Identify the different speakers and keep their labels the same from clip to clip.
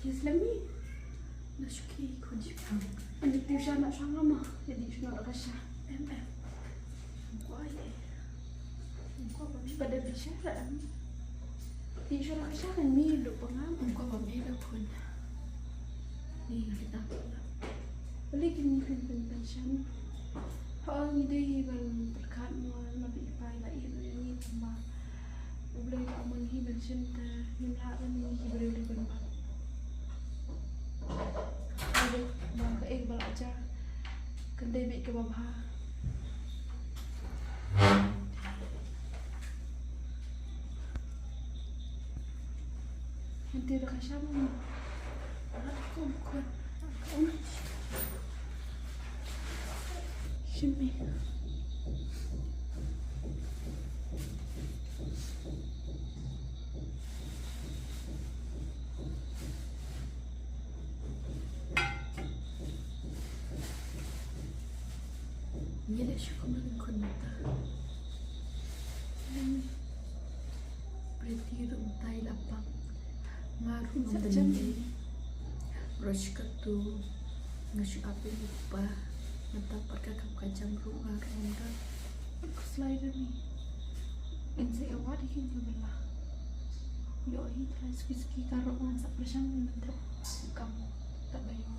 Speaker 1: Islami nashki kujipang ani tiusha na shanga ma jadi shuna rasha kwa ye kwa ba pada bicara tiusha rasha kan mi do pengam kwa ba mi do khun ni kita beli kini kan Shem họ như đi gần tất cả mà bị phai lại như mà beli mình hi bên trên nhưng lại mình hi beli bên bạc ada bang ke bal aja kendai bik ke bawah nanti dah kasih mana aku bukan Shem ni dah syukur dengan khun mata berarti rumtai lapang ngaruh membeli brush katu ngasih apa lupa mata pakai kacang rumah kan aku slider ni insya Allah dikin juga yo ini terus ski karo masak bersama nanti kamu tak bayar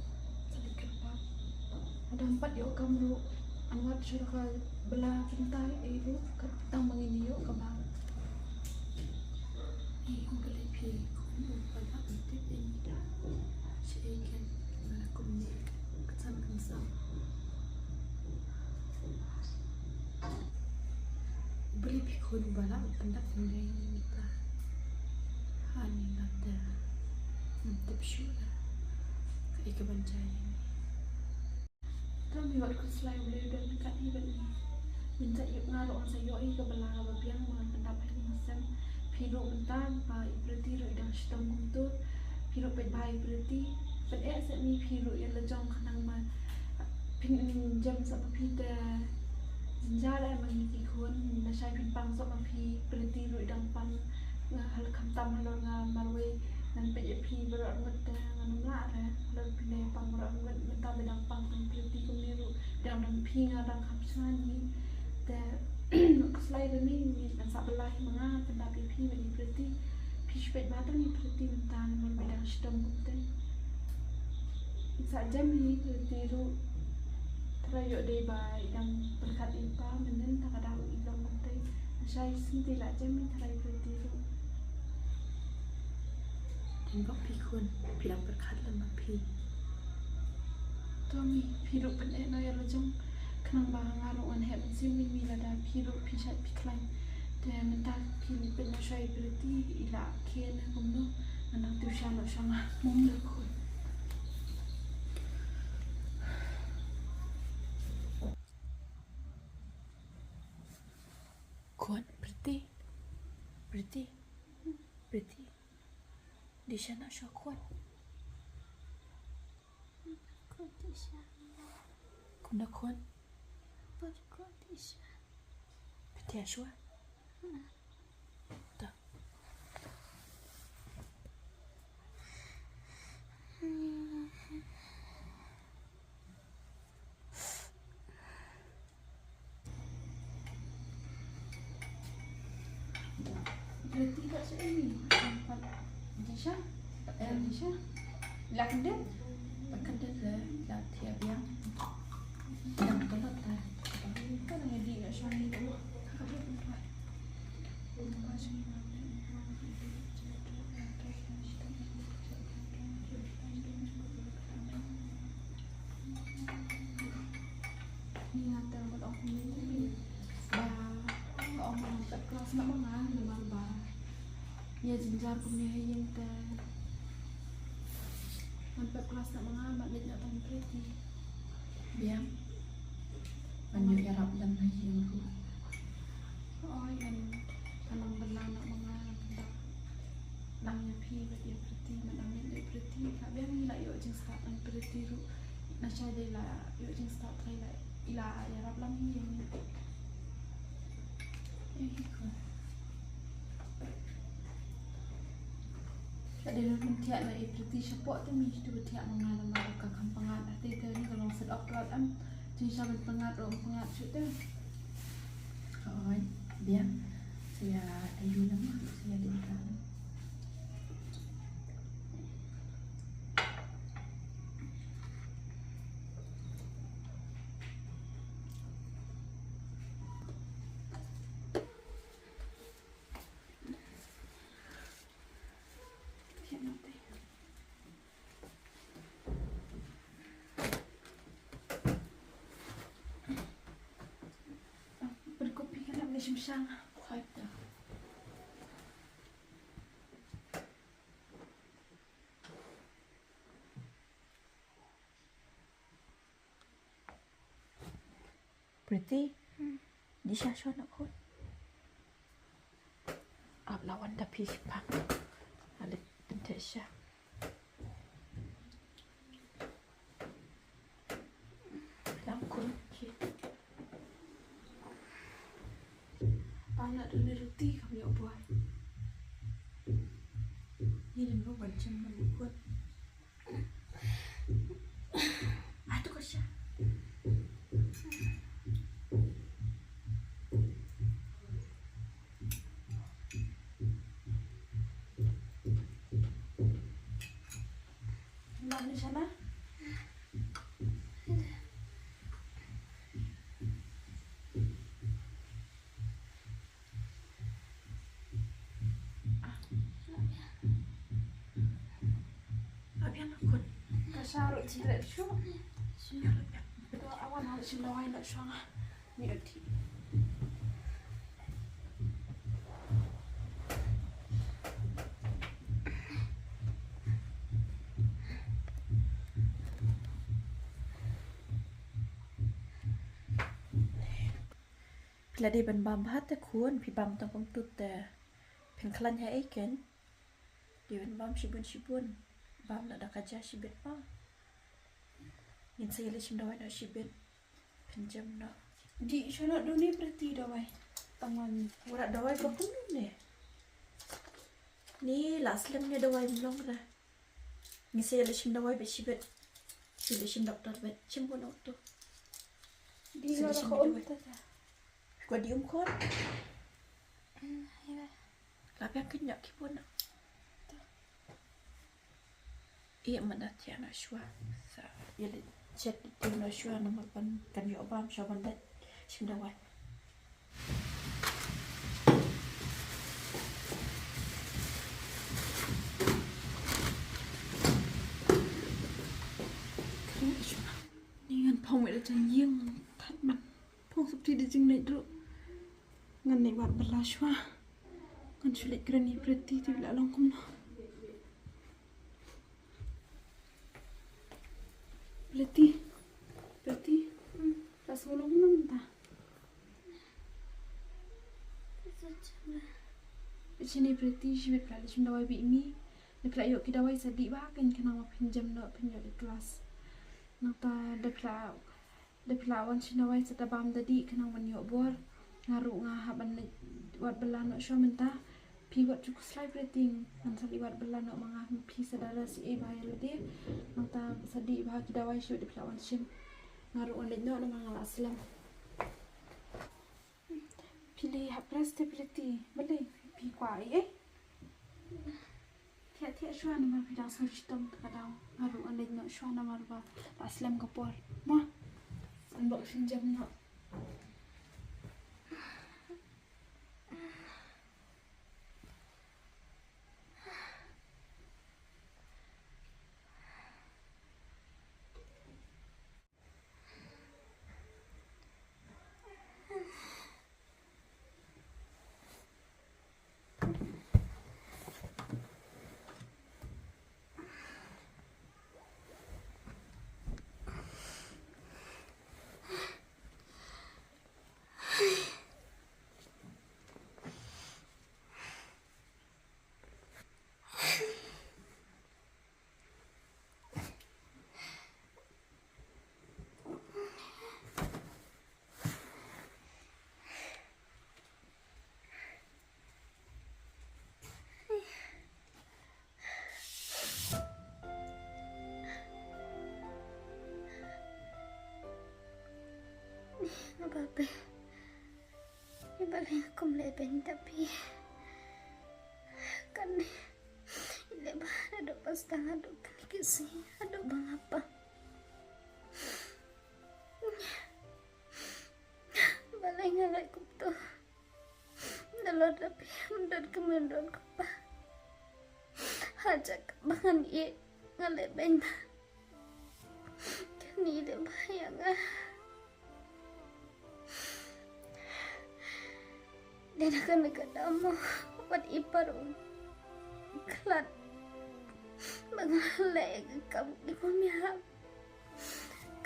Speaker 1: sedikit apa ada 4 yo kamu Anwar suruh belah pintai itu ketang mengini yuk ke bang. Ini boleh pilih pada untuk ini dah. Saya kan mana kumni kesan kesan. Boleh pilih bala pendak pendak ini kita. Hani nada untuk syura. Ika bancai. Kami buat keselai boleh dan dekat ni benda minta yuk ngaruh saya yoi ke belah babiang dengan pendapat ini macam piru bentar baik berarti roi dah sistem untuk piru baik berarti pada saat ni piru yang lejong kenang mah pinjam sama pida jinjara mengiki khun nasai pinpang sama pi berarti roi dampang hal kamtam halor ngamarwe nan PJP berat muda ngan lara lalu pindah pang berat muda minta bedang pang berarti kemiru dan pi ngadang kamsani dan selain ini masa belah menga pendapat pi berarti pi sepet batal ni berarti minta nan bedang sistem muda saja ni berarti ru terayuk deh baik yang berkat impa menen tak ada ilang muda saya sendiri lah jam ni terayuk berarti ru tengok pi khun bilang berkat lama pi Tommy piru penek no ya lejong kenang bang ngaruh an heb simi mi lada piru pisat piklain dan mental pi pen syai berarti ila kien kumno anak tu syalo sama mumle khun khun berarti di sana syakwan kuna khun betul syua tak berarti tak sini Disha lakden bakanda la tiap yang tolak ta kan yang di syani tu ni nanti buat aku ni orang tak kelas nak mengang memang bah ya jinjar punya yang sampai kelas nak mengamat dia nak tahu pretty biar banyak Arab dan lagi yang ru oh yang tanam belang nak mengamat tak langnya pi dia pretty madam dia pretty tak biar ni lah yuk jeng start an pretty ru nak cari lah yuk jeng start try lah ila Arab lang yang ikut Ada orang tiap nak pretty support tu mesti tu tiap mengalam ke kampangan hati tu ni kalau sedap berat jadi sampai pengat tu.
Speaker 2: Oh, biar saya ayu nama saya dengar.
Speaker 1: Berkopi kan nak boleh simsang.
Speaker 2: Khoi dah. Pretty. Di syasyon ako. Lawan dah pisipang. Ada bentuk siya. Lang khun.
Speaker 1: Nak dunia roti kami buat.
Speaker 2: Ni dan lo macam mana buat? Tu kau siya.
Speaker 1: Nak di sana?
Speaker 2: Abian khun.
Speaker 1: Kasarut tidak syuk.
Speaker 2: Siya lebih.
Speaker 1: Betul awan harus simlawai nak syang. Ni roti.
Speaker 2: Bila dia ban bam hat khun, pi bam tong pang tut pen klan ya iken. Dia ban bam shibun. Bam nak dah kaja shibet pa. Yin saya le shim dawai nak shibet. Penjam nak.
Speaker 1: Di sana dunia berarti dawai. Tangan
Speaker 2: Urat dawai ka pun ni. Ni last lem ni dawai melong dah. Ni saya le shim dawai bet shibet. Saya le shim doktor bet shim pun tu.
Speaker 1: di luar
Speaker 2: Sini
Speaker 1: kau
Speaker 2: dawai.
Speaker 1: tak.
Speaker 2: Gua dium kon. Lapi yang kenyak ki pun. Iya mana tiana shua. Sa ya le chat tiana shua nomor pan kan yo bam shaban bet shim dawai.
Speaker 1: Ni kan phong vậy là chẳng riêng thật mặt phong sắp thì để chừng này được ngân này bạn bật lá xóa ngân sẽ lại cái này pretty thì lại lòng không nó pretty là số lòng nó mình ta sini pretty sih bet lại chúng đawai bị mi để lại yuk kita đawai sedih bah kan kenapa pinjam nak pinjam di kelas nata deplawan sinawai seta bam tadi kenang manyo bor ngaru ngahaban wat belan no menta pi wat cukup slide rating nan sali wat belan no manga pi sadara si e bayar lede nata sadi bah kidawai shu deplawan sim ngaru on no manga aslam pilih hapras te preti beli pi kwai Tiap-tiap syuan nama bidang sojitom kadang ngaru on no syuan nama ba aslam kapor mah unboxing jam no
Speaker 3: babe. Ibalik ako mleben tapi kan ile ba ado pastang ado kasi ado bang apa. Balay ngalay ko to. Dalor tapi mundan kemendon ko pa. Hajak bangan iya ngaleben. Kani ile ba yang dan akan nagkadamo wat iparong kalat maghalay kamu kumihap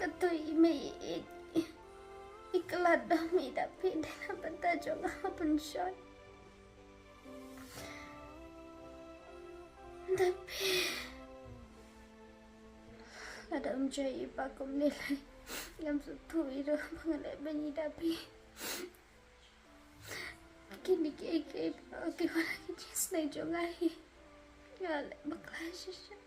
Speaker 3: katoy may ikalat dami tapi dan apa tajo ngapun siya tapi ada umjay ipakom nilay ngam sutuwi do mangalay banyi tapi kini kaya okay wala kichisna yung ngahi ngala baklasya siya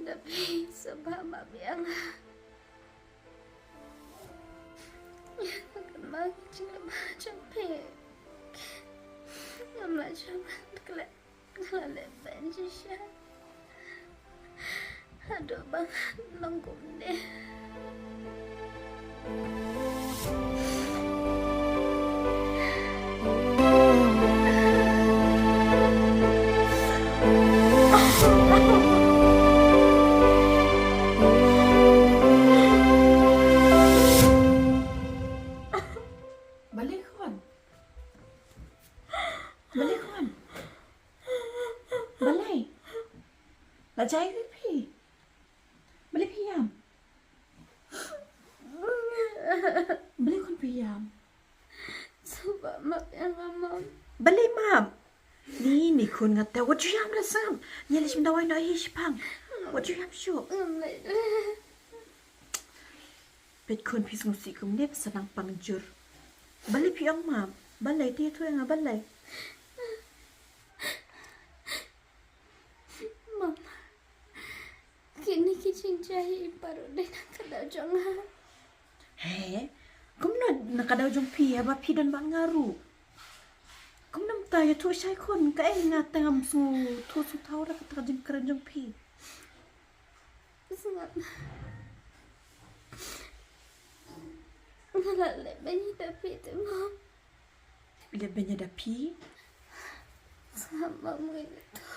Speaker 3: tapi sabah mabiyang akan magicing na macampe ngam macam ngalaleban siya aduh bang nangkum deh.
Speaker 2: Balik khun. Balay. Lajay ko pi. Balik piyam. Balik khun piyam.
Speaker 3: Sabah mabiyang amam.
Speaker 2: Balay ma'am. Ni khun nga te. What you yam la sam? Nyalis mindaway na ihishpang. What you yam syo? Pet khun pis musik kum nep sanang pangjur. Balay piyang ma'am. Balay tiyo tuya nga balay.
Speaker 3: Mama, kini kicing jahi baru din nakadaw nga.
Speaker 2: He? Kum na nakadaw jong pi haba pi dan ba ngaru. Kum nam tayo tu shay khun ka eh nga tangam su tu su tau ra ka jim karan jong pi.
Speaker 3: Sangat. Ngalale banyi tapi tu mom.
Speaker 2: Lebenya da pi?
Speaker 3: Sama mo ito.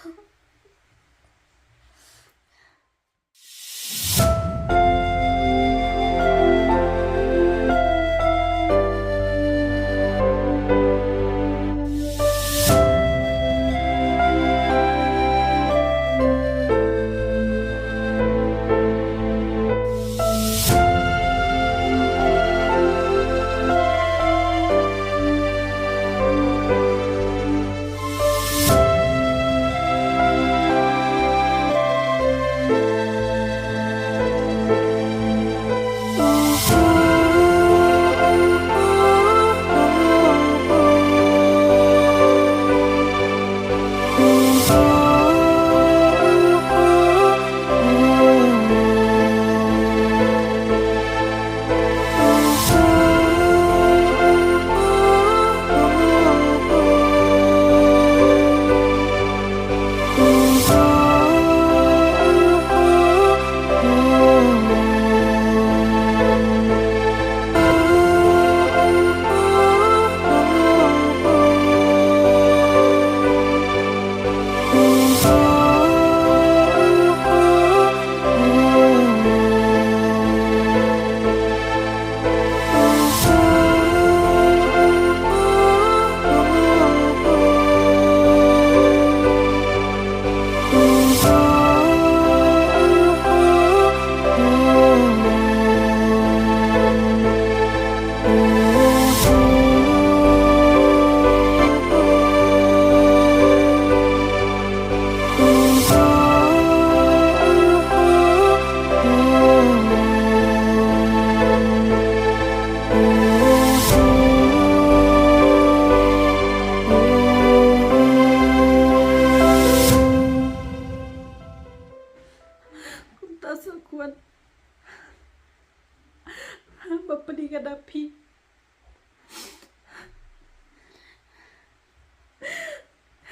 Speaker 2: ngadapi.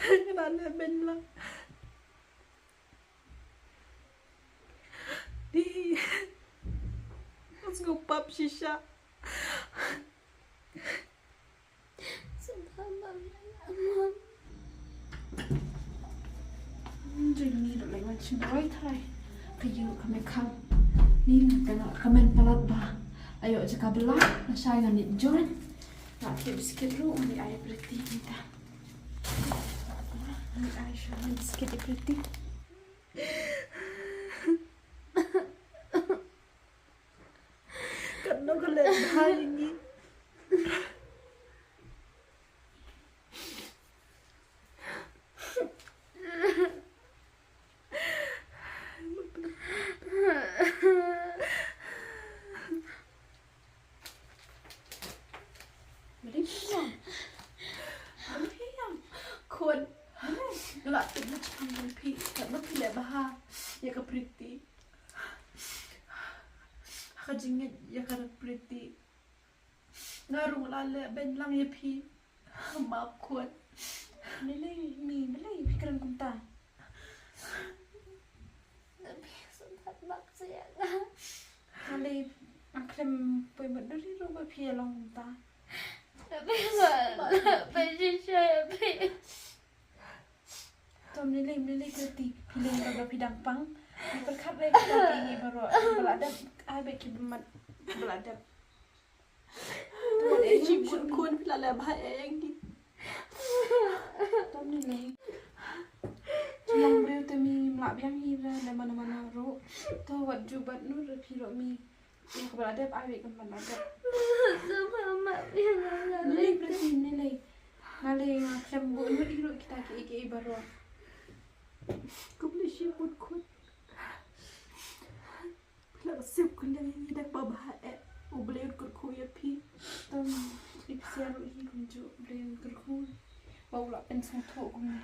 Speaker 2: Kenapa ben lang? Di. Mas ngupap siya.
Speaker 3: Sumpah Mama ya Mom.
Speaker 1: Jadi ni dah lewat cendera thay. Kayu kami kau. Ni nak kamen palat bah. Ayo cakap belah. Nasai dengan ni John. Nak kira biskit lu. Ni ayah berhenti minta. Ni Aisyah ni biskit dia berhenti.
Speaker 2: Karena kalian bahaya ni. Khun. Gelak tu macam mimpi. Tak mimpi lek bahar. Ya ke pretty. Aku jingit ya ke pretty. Ngarung lale ben lang ya pi. Maaf khun.
Speaker 1: Nilai fikiran kunta.
Speaker 3: Tapi sempat maksa ya kan.
Speaker 1: Nilai aklem poi berdiri rumah pia long kunta.
Speaker 3: Tapi nggak pasti saya pi.
Speaker 1: Tom nilai kerti pilih baga pidang pang. Diperkat lagi lagi baru beladab. Abe kibat beladab.
Speaker 2: Tuan Eji khun lale bahaya yang ni.
Speaker 1: Tom nilai. Cuma beliau temi melak biang hira dan mana-mana ro. Tahu wat jubat nur piro mi. Ya beladab abe kan beladab.
Speaker 3: Sumpah Mak yang nggak
Speaker 1: Nilai berarti nilai. Nilai aklem bu nur hiro kita ke baru.
Speaker 2: Kau boleh sibut khun. Bila sip kuliah ini dah bahaya. Boleh ikut kuya pi.
Speaker 1: Tom ipsiar hi kunju beliau kerku. Bau lah pensang tu kumi.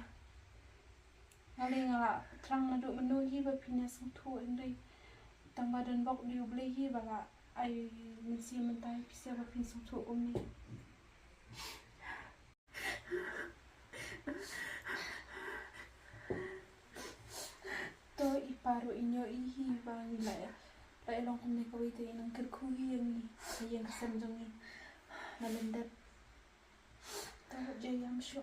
Speaker 1: Nilai ngala terang nado menu hi berpinya sang tu endai. Tang badan bok dia beli hi bala ai mesti mentai ipsiar berpin sang tu kumi. To iparu inyo ihi bang nilai. Lai long kami kawai tu yang kerku hi yang ni. Yang kesan jong ni. Nalendap. Tahu je yang syok.